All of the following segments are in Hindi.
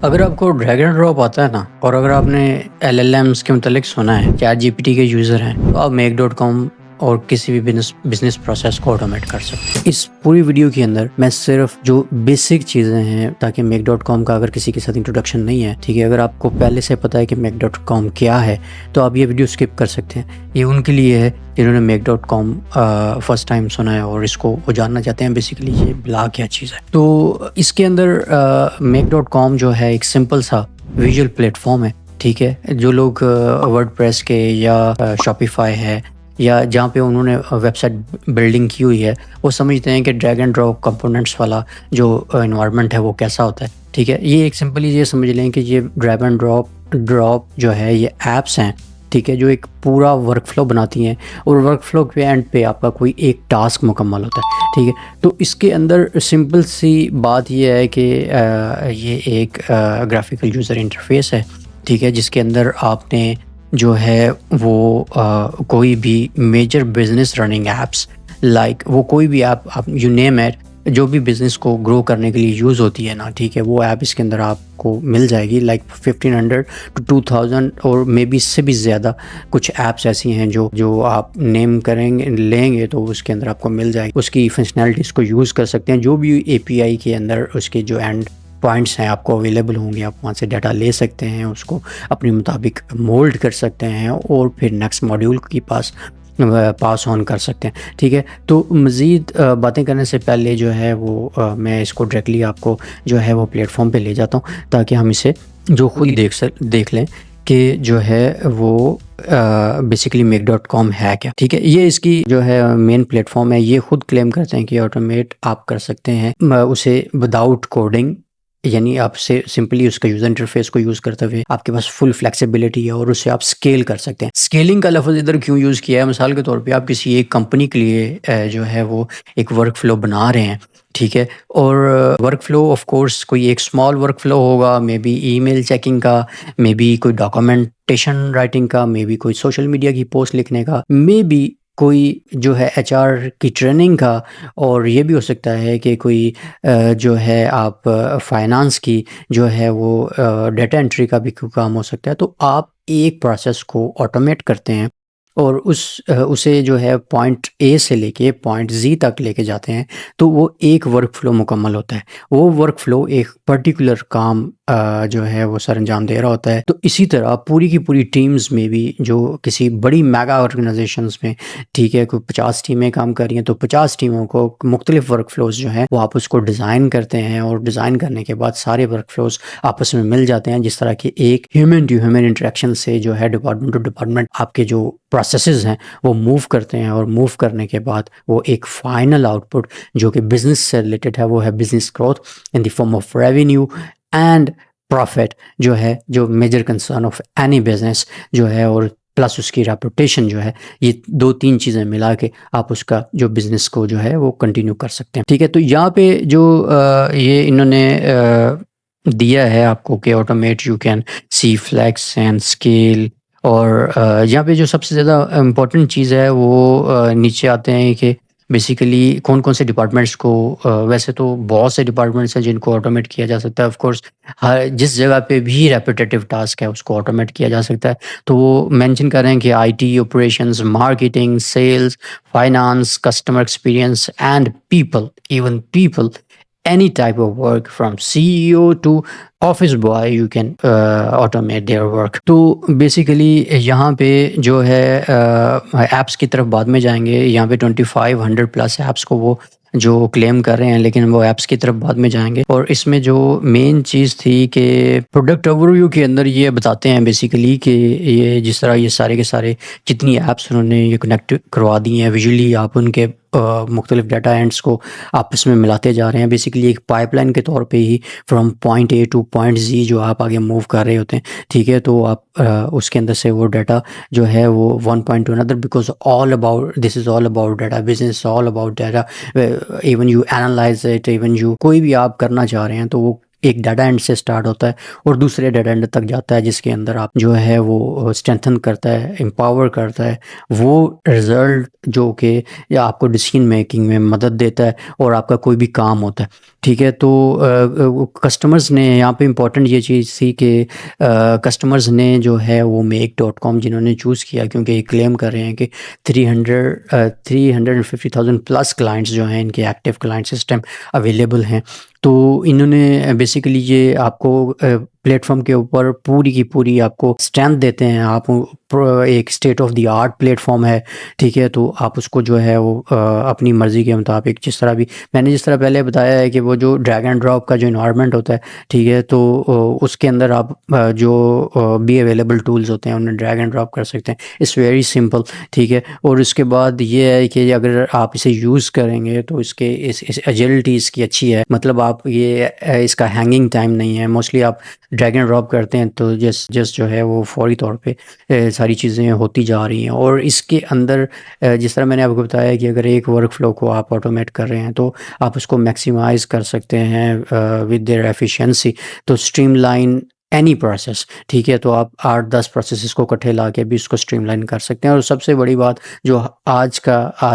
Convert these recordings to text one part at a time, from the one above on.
अगर आपको ड्रैग एंड ड्रॉप आता है ना, और अगर आपने एलएलएम्स के मुतालिक सुना है, चैट जीपीटी के यूज़र हैं, तो आप मेक डॉट कॉम और किसी भी बिजनेस प्रोसेस को ऑटोमेट कर सकते हैं। इस पूरी वीडियो के अंदर मैं सिर्फ जो बेसिक चीज़ें हैं, ताकि मेक डॉट कॉम का अगर किसी के साथ इंट्रोडक्शन नहीं है, ठीक है, अगर आपको पहले से पता है कि मेक डॉट कॉम क्या है, तो आप ये वीडियो स्किप कर सकते हैं। ये उनके लिए है जिन्होंने make dot com first time सुना है और इसको वो जानना चाहते हैं बेसिकली ये ब्ला क्या चीज़ है। तो इसके अंदर मेक डॉट कॉम जो है एक सिंपल सा विजुअल प्लेटफॉर्म है, ठीक है। जो लोग वर्डप्रेस के या शॉपिफाई है या जहाँ पे उन्होंने वेबसाइट बिल्डिंग की हुई है, वो समझते हैं कि ड्रैग एंड ड्रॉप कंपोनेंट्स वाला जो इन्वायरमेंट है वो कैसा होता है, ठीक है। ये एक सिंपली ये समझ लें कि ये ड्रैग एंड ड्रॉप जो है ये ऐप्स हैं, ठीक है, जो एक पूरा वर्क फ्लो बनाती हैं और वर्क फ्लो के एंड पे आपका कोई एक टास्क मुकम्मल होता है, ठीक है। तो इसके अंदर सिंपल सी बात ये है कि ये एक ग्राफिकल यूज़र इंटरफेस है, ठीक है, जिसके अंदर आपने जो है वो कोई भी major business running apps, like वो कोई भी ऐप आप यू नेम इट, जो भी बिज़नेस को ग्रो करने के लिए यूज़ होती है ना, ठीक है, वो ऐप इसके अंदर आपको मिल जाएगी। लाइक 1500 टू 2000 और मे बी इससे भी ज़्यादा कुछ ऐप्स ऐसी हैं जो आप नेम करेंगे लेंगे तो उसके अंदर आपको मिल जाएगी। उसकी फंक्शनैलिटीज़ को यूज़ कर सकते हैं, जो भी एपीआई के अंदर उसके जो एंड पॉइंट्स हैं आपको अवेलेबल होंगे, आप वहाँ से डाटा ले सकते हैं, उसको अपने मुताबिक मोल्ड कर सकते हैं और फिर नेक्स्ट मॉड्यूल की पास ऑन कर सकते हैं, ठीक है। तो मज़ीद बातें करने से पहले जो है वो मैं इसको डायरेक्टली आपको जो है वो प्लेटफॉर्म पे ले जाता हूँ, ताकि हम इसे जो खुद देख लें कि जो है वो बेसिकली मेक डॉट कॉम है क्या, ठीक है। ये इसकी जो है मेन प्लेटफॉर्म है। ये खुद क्लेम करते हैं कि ऑटोमेट आप कर सकते हैं उसे विदाउट कोडिंग, यानी आप से सिंपली उसका यूज़र इंटरफेस को यूज़ करते हुए आपके पास फुल फ्लेक्सिबिलिटी है और उससे आप स्केल कर सकते हैं। स्केलिंग का लफ्ज़ इधर क्यों यूज़ किया है, मिसाल के तौर पे आप किसी एक कंपनी के लिए जो है वो एक वर्क फ्लो बना रहे हैं, ठीक है, और वर्क फ्लो ऑफ कोर्स कोई एक स्मॉल वर्क फ्लो होगा, मे बी ईमेल चेकिंग का, मे बी कोई डॉक्यूमेंटेशन राइटिंग का, मे बी कोई सोशल मीडिया की पोस्ट लिखने का, मे बी कोई जो है एचआर की ट्रेनिंग का, और ये भी हो सकता है कि कोई जो है आप फाइनेंस की जो है वो डाटा एंट्री का भी काम हो सकता है। तो आप एक प्रोसेस को ऑटोमेट करते हैं और उसे जो है पॉइंट ए से लेके पॉइंट जी तक लेके जाते हैं, तो वो एक वर्क फ्लो मुकम्मल होता है। वो वर्क फ्लो एक पर्टिकुलर काम जो है वो सर अंजाम दे रहा होता है। तो इसी तरह पूरी की पूरी टीम्स में भी, जो किसी बड़ी मेगा ऑर्गेनाइजेशंस में, ठीक है, कोई 50 टीमें काम कर रही हैं, तो 50 टीमों को मुख्तलिफ वर्क फ्लोज जो हैं वो आप उसको डिज़ाइन करते हैं, और डिज़ाइन करने के बाद सारे वर्क फ्लोज आपस में मिल जाते हैं, जिस तरह की एक ह्यूमन टू ह्यूमन इंटरेक्शन से जो है डिपार्टमेंट टू डिपार्टमेंट आपके जो प्रोसेसेस हैं वो मूव करते हैं, और मूव करने के बाद वो एक फाइनल आउटपुट जो कि बिजनेस से रिलेटेड है, वो है business growth in the form of revenue and profit, जो है जो major concern of any business जो है, और प्लस उसकी रेपुटेशन जो है। ये 2-3 चीज़ें मिला के आप उसका जो बिज़नेस को जो है वो कंटिन्यू कर सकते हैं, ठीक है। तो यहाँ पे जो ये इन्होंने दिया है आपको कि automate you can see flex and scale, और यहाँ पे जो सबसे ज़्यादा इम्पोर्टेंट चीज़ है वो नीचे आते हैं कि बेसिकली कौन कौन से डिपार्टमेंट्स को वैसे तो बहुत से डिपार्टमेंट्स हैं जिनको ऑटोमेट किया जा सकता है। ऑफ कोर्स हर जिस जगह पे भी रेपिटेटिव टास्क है उसको ऑटोमेट किया जा सकता है। तो वो मेंशन कर रहे हैं कि IT, operations, marketing, sales, finance, customer experience and people, even people, any type of work from CEO to office boy, you can automate their work। तो बेसिकली यहाँ पे जो है ऐप्स की तरफ बाद में जाएंगे। यहाँ पे 2500 प्लस ऐप्स को वो जो क्लेम कर रहे हैं, लेकिन वो ऐप्स की तरफ बाद में जाएंगे। और इसमें जो मेन चीज़ थी कि प्रोडक्ट ओवरव्यू के अंदर ये बताते हैं बेसिकली कि ये जिस तरह ये सारे के सारे जितनी ऐप्स उन्होंने ये कनेक्ट करवा दी हैं, विजुअली आप उनके मुख्तलिफ डाटा एंड्स को आपस में मिलाते जा रहे हैं। बेसिकली एक पाइपलाइन के तौर पे ही from point A to point G जो आप आगे मूव कर रहे होते हैं, ठीक है। तो आप उसके अंदर से वो डाटा जो है वो one point two another, because all about this is all about data, business all about data, even you analyse it, even you कोई भी आप करना चाह रहे हैं तो वो एक डाटा एंड से स्टार्ट होता है और दूसरे डाटा एंड तक जाता है, जिसके अंदर आप जो है वो स्ट्रेंथन करता है, एम्पावर करता है वो रिज़ल्ट जो कि या आपको डिसीजन मेकिंग में मदद देता है और आपका कोई भी काम होता है। ठीक है, तो कस्टमर्स ने यहाँ पे इम्पोर्टेंट ये चीज़ थी कि कस्टमर्स ने जो है वो make.com जिन्होंने चूज़ किया, क्योंकि ये क्लेम कर रहे हैं कि 350,000 प्लस क्लाइंट्स जो हैं इनके एक्टिव क्लाइंट सिस्टम अवेलेबल हैं। तो इन्होंने बेसिकली ये आपको प्लेटफॉर्म के ऊपर पूरी की पूरी आपको स्ट्रेंथ देते हैं। आप एक state of the art platform है, ठीक है, तो आप उसको जो है वो अपनी मर्ज़ी के मुताबिक जिस तरह भी मैंने जिस तरह पहले बताया है कि वो जो ड्रैग एंड ड्रॉप का जो इन्वायरमेंट होता है, ठीक है, तो उसके अंदर आप जो भी अवेलेबल टूल्स होते हैं उन्हें ड्रैग एंड ड्रॉप कर सकते हैं। इट्स वेरी सिंपल, ठीक है। और उसके बाद ये है कि अगर आप इसे यूज़ करेंगे तो इसके इस एजिलिटी इसकी अच्छी है, मतलब आप ये इसका हैंगिंग टाइम नहीं है। मोस्टली आप ड्रैग एंड ड्रॉप करते हैं तो जस्ट जो है वो फौरी तौर पे सारी चीज़ें होती जा रही हैं। और इसके अंदर जिस तरह मैंने आपको बताया कि अगर एक वर्क फ्लो को आप ऑटोमेट कर रहे हैं तो आप उसको मैक्सिमाइज़ कर सकते हैं विद देयर एफिशिएंसी, तो स्ट्रीमलाइन एनी प्रोसेस, ठीक है, तो आप 8-10 प्रोसेसेस को इकट्ठे ला के भी उसको स्ट्रीमलाइन कर सकते हैं। और सबसे बड़ी बात जो आज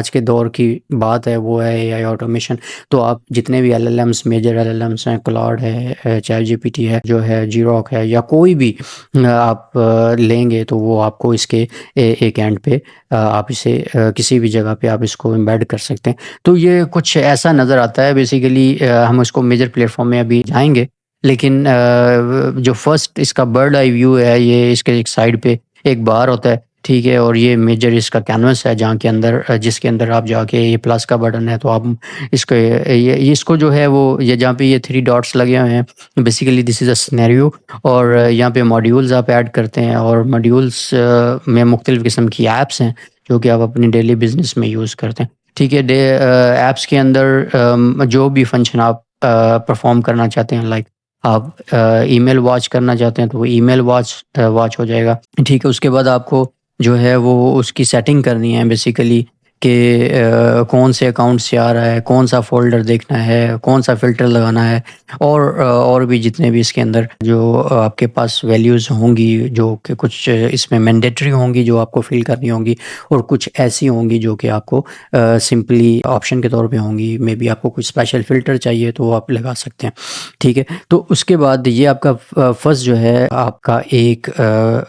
के दौर की बात है वो है एआई ऑटोमेशन। तो आप जितने भी एलएलएम्स, मेजर एलएलएम्स हैं, क्लॉड है, चैट जीपीटी है, जो है जीरोक है, या कोई भी आप लेंगे तो वो आपको इसके एक एंड पे आप इसे किसी भी जगह पे आप इसको एम्बेड कर सकते हैं। तो ये कुछ ऐसा नज़र आता है। बेसिकली हम इसको मेजर प्लेटफॉर्म में अभी जाएंगे, लेकिन जो फर्स्ट इसका बर्ड आई व्यू है, ये इसके एक साइड पे एक बार होता है, ठीक है, और ये मेजर इसका कैनवस है जहाँ के अंदर जिसके अंदर आप जाके ये प्लस का बटन है तो आप इसको ये इसको जो है वो ये जहाँ पे ये 3 डॉट्स लगे हुए हैं, basically this is a scenario. और यहाँ पे मॉड्यूल्स आप ऐड करते हैं और मॉड्यूल्स में मुख्तलिफ़ किस्म की ऐप्स हैं जो कि आप अपनी डेली बिजनेस में यूज़ करते हैं, ठीक है। ऐप्स के अंदर जो भी फंक्शन आप परफॉर्म करना चाहते हैं, लाइक आप ईमेल वॉच करना चाहते हैं तो वो ईमेल वॉच हो जाएगा, ठीक है। उसके बाद आपको जो है वो उसकी सेटिंग करनी है बेसिकली कि कौन से अकाउंट से आ रहा है, कौन सा फ़ोल्डर देखना है, कौन सा फ़िल्टर लगाना है, और भी जितने भी इसके अंदर जो आपके पास वैल्यूज़ होंगी जो कि कुछ इसमें मैंडेटरी होंगी जो आपको फ़िल करनी होंगी, और कुछ ऐसी होंगी जो कि आपको सिंपली ऑप्शन के तौर पे होंगी। मे बी आपको कुछ स्पेशल फ़िल्टर चाहिए तो वो आप लगा सकते हैं, ठीक है। तो उसके बाद ये आपका फर्स्ट जो है आपका एक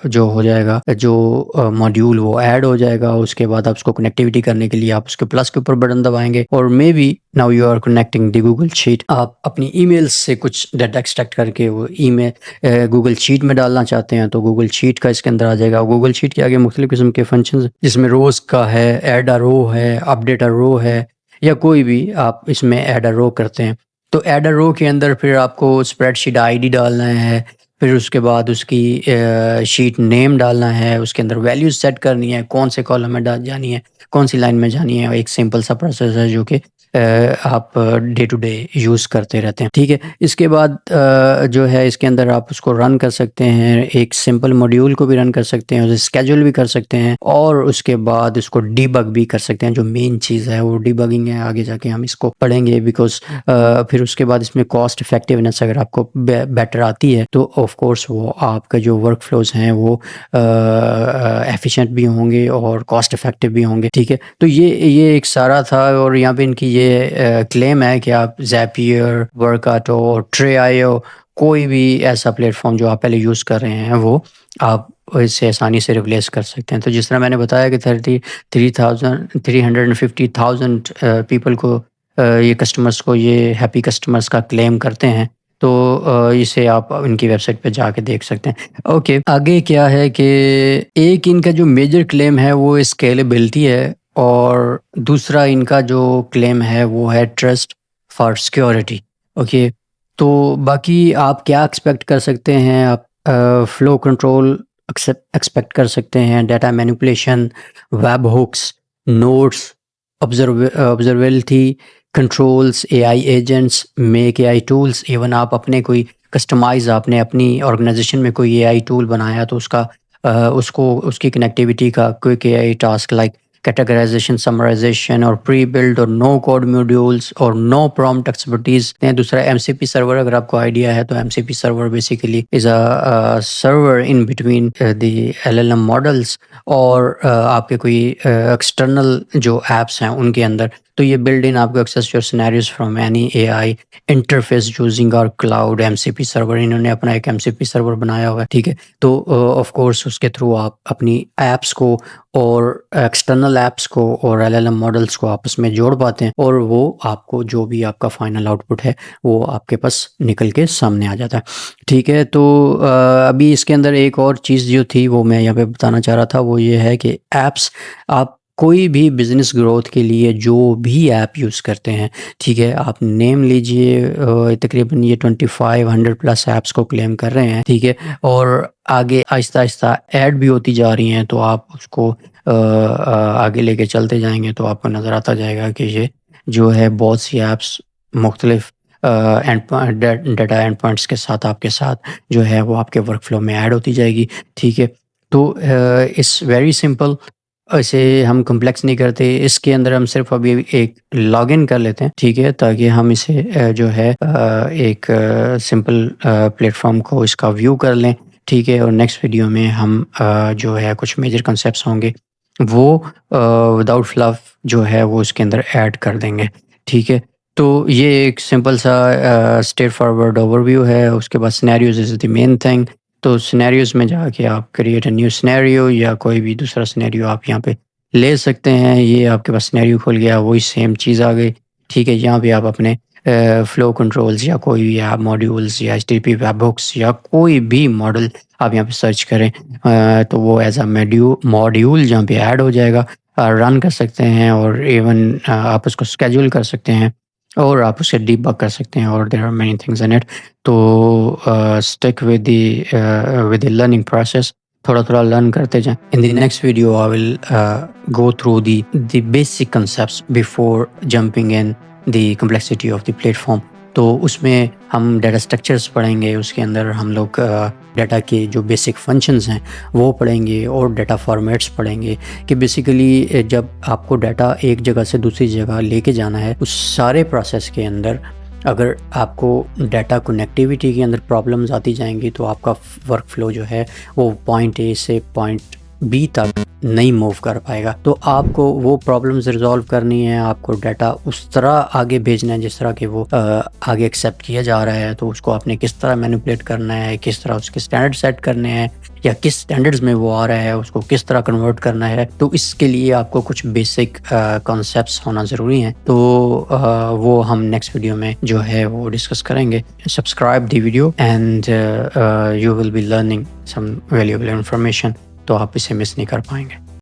जो हो जाएगा जो मॉड्यूल वो ऐड हो जाएगा। उसके बाद आप उसको कनेक्टिविटी करने के लिए आप उसके प्लस के ऊपर बटन दबाएंगे और maybe now you are connecting the Google sheet. आप अपनी ईमेल से कुछ डाटा एक्सट्रैक्ट करके वो ईमेल गूगल शीट में डालना चाहते हैं तो गूगल शीट का इसके अंदर आ जाएगा। गूगल शीट के आगे मुख्तलिफ किस्म के फंक्शन जिसमें रोज़ का है, ऐड अ रो है, अपडेट अ रो है, या कोई भी आप इसमें ऐड अ रो करते हैं। तो ऐड अ रो के अंदर फिर आपको स्प्रेडशीट आईडी डालना है, फिर उसके बाद उसकी शीट नेम डालना है, उसके अंदर वैल्यूज सेट करनी है, कौन से कॉलम में जानी है, कौन सी लाइन में जानी है। एक सिंपल सा प्रोसेस है जो कि आप डे टू डे यूज़ करते रहते हैं, ठीक है। इसके बाद जो है इसके अंदर आप उसको रन कर सकते हैं, एक सिंपल मॉड्यूल को भी रन कर सकते हैं, उसे स्केड्यूल भी कर सकते हैं, और उसके बाद इसको डीबग भी कर सकते हैं। जो मेन चीज़ है वो डीबगिंग है, आगे जाके हम इसको पढ़ेंगे बिकॉज फिर उसके बाद इसमें कॉस्ट इफेक्टिवनेस अगर आपको बेटर आती है तो ऑफ कोर्स वो आपका जो वर्क फ्लोज हैं वो एफिशिएंट भी होंगे और कॉस्ट इफेक्टिव भी होंगे, ठीक है। तो ये एक सारा था। और यहाँ पे इनकी ये क्लेम है कि आप ज़ैपियर, वर्काटो और ट्रेआईओ कोई भी ऐसा प्लेटफॉर्म जो आप पहले यूज़ कर रहे हैं वो आप इससे आसानी से रिप्लेस कर सकते हैं। तो जिस तरह मैंने बताया कि 350,000 पीपल को ये कस्टमर्स को ये हैप्पी कस्टमर्स का क्लेम करते हैं, तो इसे आप इनकी वेबसाइट पे जाके देख सकते हैं। ओके, आगे क्या है कि एक इनका जो मेजर क्लेम है वो स्केलेबिलिटी है, और दूसरा इनका जो क्लेम है वो है ट्रस्ट फॉर सिक्योरिटी। ओके, तो बाकी आप क्या एक्सपेक्ट कर सकते हैं? आप फ्लो कंट्रोल एक्सपेक्ट कर सकते हैं, data manipulation, webhooks, notes, observability, controls, AI agents, Make AI tools. Even आप अपने कोई कस्टमाइज़ आपने अपनी ऑर्गेनाइजेशन में कोई एआई टूल बनाया तो उसका उसको उसकी कनेक्टिविटी का quick AI task like categorisation, summarisation और प्री बिल्ड और नो कोड मॉड्यूल्स और नो प्रॉम्प्ट एक्सपर्टीज। दूसरा एमसीपी सर्वर, अगर आपको आइडिया है तो MCP server basically is a server in between the LLM models और आपके कोई एक्सटर्नल जो एप्स हैं उनके अंदर। तो ये बिल्ड इन आपको access your scenarios from any AI interface using our cloud MCP server. इन्होंने अपना एक एमसीपी सर्वर बनाया हुआ है, ठीक है। तो ऑफ कोर्स उसके थ्रू आप अपनी एप्स को और एक्सटर्नल एप्स को और एलएलएम मॉडल्स को आपस में जोड़ पाते हैं और वो आपको जो भी आपका फाइनल आउटपुट है वो आपके पास निकल के सामने आ जाता है, ठीक है। तो अभी इसके अंदर एक और चीज़ जो थी वो मैं यहाँ पे बताना चाह रहा था, वो ये है कि एप्स, आप कोई भी बिज़नेस ग्रोथ के लिए जो भी ऐप यूज़ करते हैं, ठीक है, आप नेम लीजिए, तकरीबन ये 2500 प्लस ऐप्स को क्लेम कर रहे हैं, ठीक है, और आगे आहिस्ता आहिस्ता ऐड भी होती जा रही हैं। तो आप उसको आगे लेके चलते जाएंगे तो आपको नज़र आता जाएगा कि ये जो है बहुत सी ऐप्स मुख्तलिफ डाटा एंड पॉइंट्स के साथ आपके साथ जो है वो आपके वर्क फ्लो में ऐड होती जाएगी, ठीक है। तो इट्स वेरी सिंपल, इसे हम कम्प्लेक्स नहीं करते। इसके अंदर हम सिर्फ अभी एक लॉगिन कर लेते हैं, ठीक है, ताकि हम इसे जो है एक सिंपल प्लेटफॉर्म को इसका व्यू कर लें, ठीक है। और नेक्स्ट वीडियो में हम जो है कुछ मेजर कॉन्सेप्ट्स होंगे वो विदाउट फ्लफ जो है वो इसके अंदर ऐड कर देंगे, ठीक है। तो ये एक सिंपल सा स्ट्रेट फॉरवर्ड ओवरव्यू है। उसके बाद scenarios is the main thing. तो सिनेरियोज में जाके आप क्रिएट अ न्यू सिनेरियो या कोई भी दूसरा सिनेरियो आप यहाँ पे ले सकते हैं। ये आपके पास सिनेरियो खुल गया, वही सेम चीज़ आ गई, ठीक है। यहाँ पे आप अपने फ्लो कंट्रोल्स या कोई भी ऐप मॉड्यूल्स या HTTP वेब हुक्स या कोई भी मॉडल आप यहाँ पे सर्च करें तो वो एज अ मॉड्यूल यहाँ पे ऐड हो जाएगा, रन कर सकते हैं और इवन आप उसको स्केड्यूल कर सकते हैं और आप उसे डीबग कर सकते हैं और there are many things in it. तो stick with the learning process, थोड़ा थोड़ा लर्न करते जाएं। In the next video I will go through the basic concepts before jumping in the complexity of the platform. तो उसमें हम डाटा स्ट्रक्चर्स पढ़ेंगे, उसके अंदर हम लोग डाटा के जो बेसिक फंक्शंस हैं वो पढ़ेंगे और डाटा फॉर्मेट्स पढ़ेंगे कि बेसिकली जब आपको डाटा एक जगह से दूसरी जगह लेके जाना है उस सारे प्रोसेस के अंदर अगर आपको डाटा कनेक्टिविटी के अंदर प्रॉब्लम्स आती जाएंगी तो आपका वर्क फ्लो जो है वो पॉइंट ए से पॉइंट बी तक नहीं मूव कर पाएगा। तो आपको वो प्रॉब्लम्स रिजॉल्व करनी है, आपको डाटा उस तरह आगे भेजना है जिस तरह के वो आगे एक्सेप्ट किया जा रहा है। तो उसको आपने किस तरह मैनिपुलेट करना है, किस तरह उसके स्टैंडर्ड सेट करने हैं या किस स्टैंडर्ड्स में वो आ रहा है उसको किस तरह कन्वर्ट करना है। तो इसके लिए आपको कुछ बेसिक कॉन्सेप्ट्स होना ज़रूरी हैं। तो वो हम नेक्स्ट वीडियो में जो है वो डिस्कस करेंगे। Subscribe the video and you will be learning some valuable information, तो आप इसे मिस नहीं कर पाएंगे।